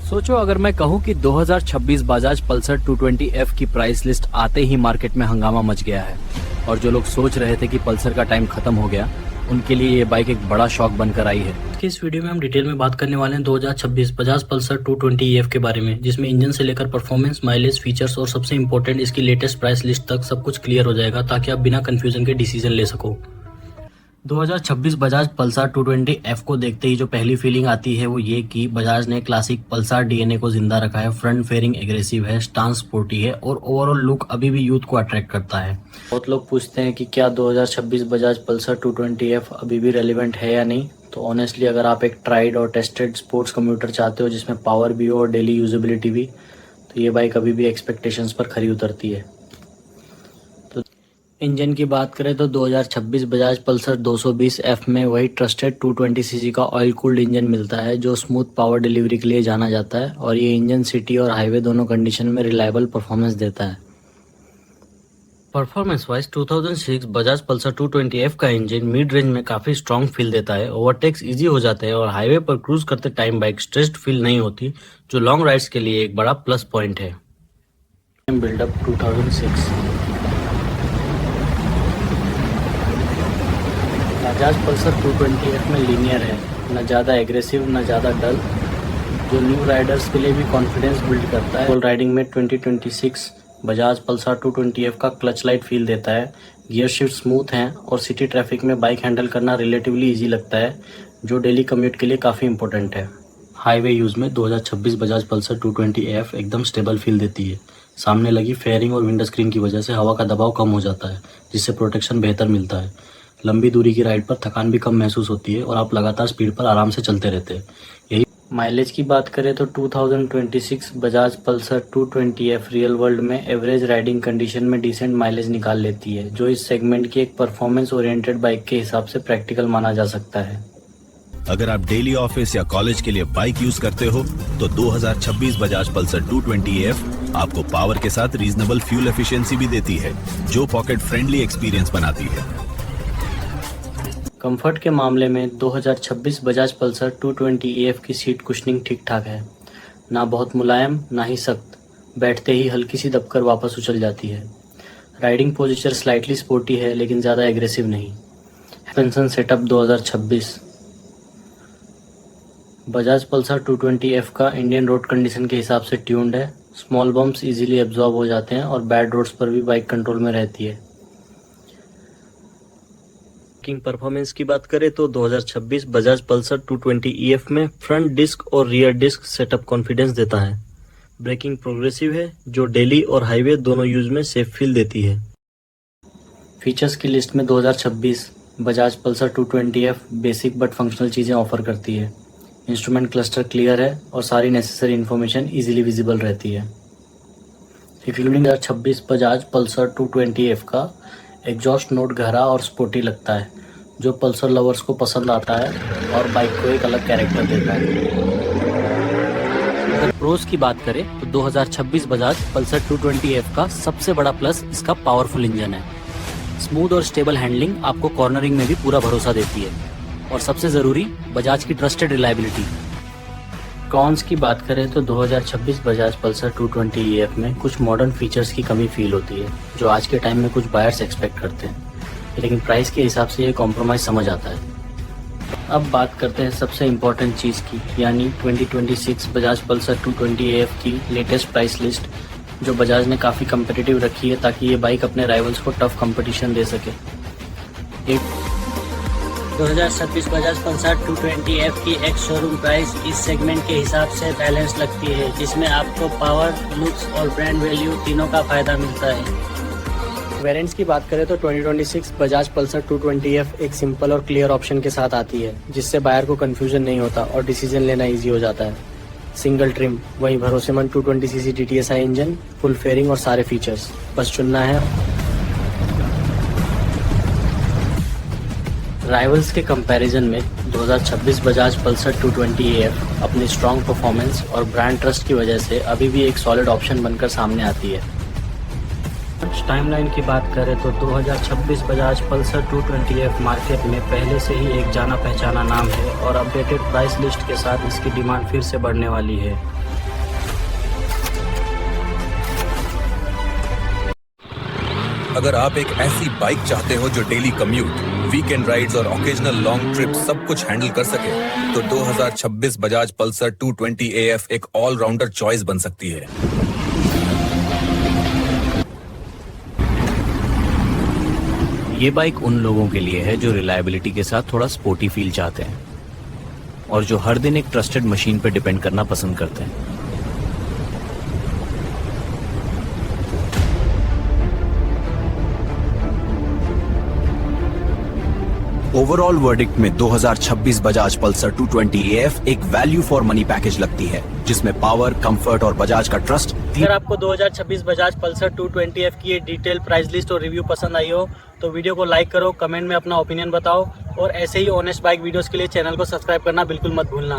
सोचो अगर मैं कहूं कि 2026 बजाज पल्सर 220F की प्राइस लिस्ट आते ही मार्केट में हंगामा मच गया है और जो लोग सोच रहे थे कि पल्सर का टाइम खत्म हो गया, उनके लिए ये बाइक एक बड़ा शॉक बनकर आई है। इस वीडियो में हम डिटेल में बात करने वाले हैं 2026 बजाज पल्सर 220F के बारे में, जिसमें इंजन से लेकर परफॉर्मेंस, माइलेज, फीचर्स और सबसे इंपॉर्टेंट इसकी लेटेस्ट प्राइस लिस्ट तक सब कुछ क्लियर हो जाएगा ताकि आप बिना कंफ्यूजन के डिसीजन ले सको। 2026 बजाज पल्सर 220F को देखते ही जो पहली फीलिंग आती है वो ये कि बजाज ने क्लासिक पल्सर डीएनए को जिंदा रखा है। फ्रंट फेयरिंग एग्रेसिव है, स्टांस स्पोर्टी है और ओवरऑल लुक अभी भी यूथ को अट्रैक्ट करता है। बहुत लोग पूछते हैं कि क्या 2026 बजाज पल्सर 220F अभी भी रेलिवेंट है या नहीं। तो ऑनेस्टली अगर आप एक ट्राइड और टेस्टेड स्पोर्ट्स कम्यूटर चाहते हो जिसमें पावर भी हो और डेली यूजेबिलिटी भी, तो ये बाइक अभी भी एक्सपेक्टेशंस पर खरी उतरती है। इंजन की बात करें तो 2026 बजाज पल्सर 220F में वही ट्रस्टेड 220cc का ऑयल कूल्ड इंजन मिलता है जो स्मूथ पावर डिलीवरी के लिए जाना जाता है और ये इंजन सिटी और हाईवे दोनों कंडीशन में रिलायबल परफॉर्मेंस देता है। Performance wise 2006 Bajaj Pulsar 220F का इंजन मिड रेंज में काफ़ी स्ट्रॉन्ग फील देता है, ओवरटेक्स ईजी हो जाते हैं और हाईवे पर क्रूज करते टाइम बाइक स्ट्रेस्ड फील नहीं होती, जो लॉन्ग राइड्स के लिए एक बड़ा प्लस पॉइंट है। बिल्डअप 2006 बजाज पल्सर 220F में लीनियर है, न ज़्यादा एग्रेसिव न ज़्यादा डल, जो न्यू राइडर्स के लिए भी कॉन्फिडेंस बिल्ड करता है। राइडिंग में 2026 बजाज पल्सर 220F का क्लच लाइट फील देता है, गियर शिफ्ट स्मूथ हैं और सिटी ट्रैफिक में बाइक हैंडल करना रिलेटिवली इजी लगता है, जो डेली कम्यूट के लिए काफ़ी इंपॉर्टेंट है। हाईवे यूज़ में 2026 बजाज पल्सर 220F एकदम स्टेबल फील देती है। सामने लगी फेयरिंग और विंडो स्क्रीन की वजह से हवा का दबाव कम हो जाता है, जिससे प्रोटेक्शन बेहतर मिलता है। लंबी दूरी की राइड पर थकान भी कम महसूस होती है और आप लगातार स्पीड पर आराम से चलते रहते हैं। यही माइलेज की बात करें तो 2026 Bajaj Pulsar 220F real world में एवरेज राइडिंग कंडीशन में डिसेंट माइलेज निकाल लेती है, जो इस सेगमेंट की एक परफॉर्मेंस ओरिएंटेड बाइक के हिसाब से प्रैक्टिकल माना जा सकता है। अगर आप डेली ऑफिस या कॉलेज के लिए बाइक यूज करते हो तो 2026 बजाज पल्सर 220F आपको पावर के साथ रीजनेबल फ्यूल एफिशिएंसी भी देती है, जो पॉकेट फ्रेंडली एक्सपीरियंस बनाती है। कंफर्ट के मामले में 2026 बजाज पल्सर 220AF की सीट कुशनिंग ठीक ठाक है, ना बहुत मुलायम ना ही सख्त, बैठते ही हल्की सी दबकर वापस उछल जाती है। राइडिंग पोजीशन स्लाइटली स्पोर्टी है लेकिन ज़्यादा एग्रेसिव नहीं। Suspension setup 2026 Bajaj Pulsar 220F का इंडियन रोड कंडीशन के हिसाब से ट्यून्ड है। स्मॉल बम्प्स इजीली एब्जॉर्ब हो जाते हैं और बैड रोड्स पर भी बाइक कंट्रोल में रहती है। परफॉर्मेंस की बात करें तो 2026 बजाज पल्सर 220EF में फ्रंट डिस्क और रियर डिस्क सेटअप कॉन्फिडेंस देता है। ब्रेकिंग प्रोग्रेसिव है, जो डेली और हाईवे दोनों यूज में सेफ फील देती है। फीचर्स की लिस्ट में 2026 Bajaj Pulsar 220F basic but functional चीज़ें ऑफर करती है। इंस्ट्रूमेंट क्लस्टर क्लियर है और सारी नेसेसरी इन्फॉर्मेशन इजीली विजिबल रहती है। इंक्लूडिंग 2026 बजाज पल्सर 220F का एग्जॉस्ट नोट गहरा और स्पोर्टी लगता है, जो पल्सर लवर्स को पसंद आता है और बाइक को एक अलग कैरेक्टर देता है। अगर प्रोज की बात करें तो 2026 बजाज पल्सर 220F का सबसे बड़ा प्लस इसका पावरफुल इंजन है। स्मूथ और स्टेबल हैंडलिंग आपको कॉर्नरिंग में भी पूरा भरोसा देती है और सबसे ज़रूरी बजाज की ट्रस्टेड रिलायबिलिटी। कॉन्स की बात करें तो 2026 बजाज पल्सर 220EF में कुछ मॉडर्न फीचर्स की कमी फील होती है, जो आज के टाइम में कुछ बायर्स एक्सपेक्ट करते हैं, लेकिन प्राइस के हिसाब से ये कॉम्प्रोमाइज़ समझ आता है। अब बात करते हैं सबसे इम्पोर्टेंट चीज़ की, यानी 2026 बजाज पल्सर 220AF की लेटेस्ट प्राइस लिस्ट, जो बजाज ने काफ़ी कम्पिटिटिव रखी है ताकि ये बाइक अपने राइवल्स को टफ कंपटीशन दे सके। 2026 बजाज पल्सर 220F की एक्स शोरूम प्राइस इस सेगमेंट के हिसाब से बैलेंस लगती है, जिसमें आपको पावर, लुक्स और ब्रांड वैल्यू तीनों का फायदा मिलता है। वेरिएंट्स की बात करें तो 2026 बजाज पल्सर 220F एक सिंपल और क्लियर ऑप्शन के साथ आती है, जिससे बायर को कंफ्यूजन नहीं होता और डिसीजन लेना ईजी हो जाता है। सिंगल ट्रिम, वही भरोसेमंद 220cc TTSI engine, full fairing और सारे फीचर्स, बस चुनना है। राइवल्स के कंपैरिजन में 2026 बजाज पल्सर 220AF अपनी स्ट्रॉन्ग परफॉर्मेंस और ब्रांड ट्रस्ट की वजह से अभी भी एक सॉलिड ऑप्शन बनकर सामने आती है। टाइमलाइन की बात करें तो 2026 बजाज पल्सर 220F मार्केट में पहले से ही एक जाना पहचाना नाम है और अपडेटेड प्राइस लिस्ट के साथ इसकी डिमांड फिर से बढ़ने वाली है। अगर आप एक ऐसी बाइक चाहते हो जो डेली कम्यूट, वीकेंड राइड्स और ओकेजनल लॉन्ग ट्रिप सब कुछ हैंडल कर सके, तो 2026 बजाज पल्सर 220 AF एक ऑलराउंडर चॉइस बन सकती है। ये बाइक उन लोगों के लिए है जो रिलायबिलिटी के साथ थोड़ा स्पोर्टी फील चाहते हैं और जो हर दिन एक ट्रस्टेड मशीन पर डिपेंड करना पसंद करते हैं। ओवरऑल वर्डिक्ट में 2026 बजाज पल्सर 220 AF एक वैल्यू फॉर मनी पैकेज लगती है, जिसमें पावर, कंफर्ट और बजाज का ट्रस्ट। अगर आपको 2026 बजाज पल्सर 220F की ये डिटेल प्राइस लिस्ट और रिव्यू पसंद आई हो तो वीडियो को लाइक करो, कमेंट में अपना ओपिनियन बताओ और ऐसे ही ऑनेस्ट बाइक वीडियोस के लिए चैनल को सब्सक्राइब करना बिल्कुल मत भूलना।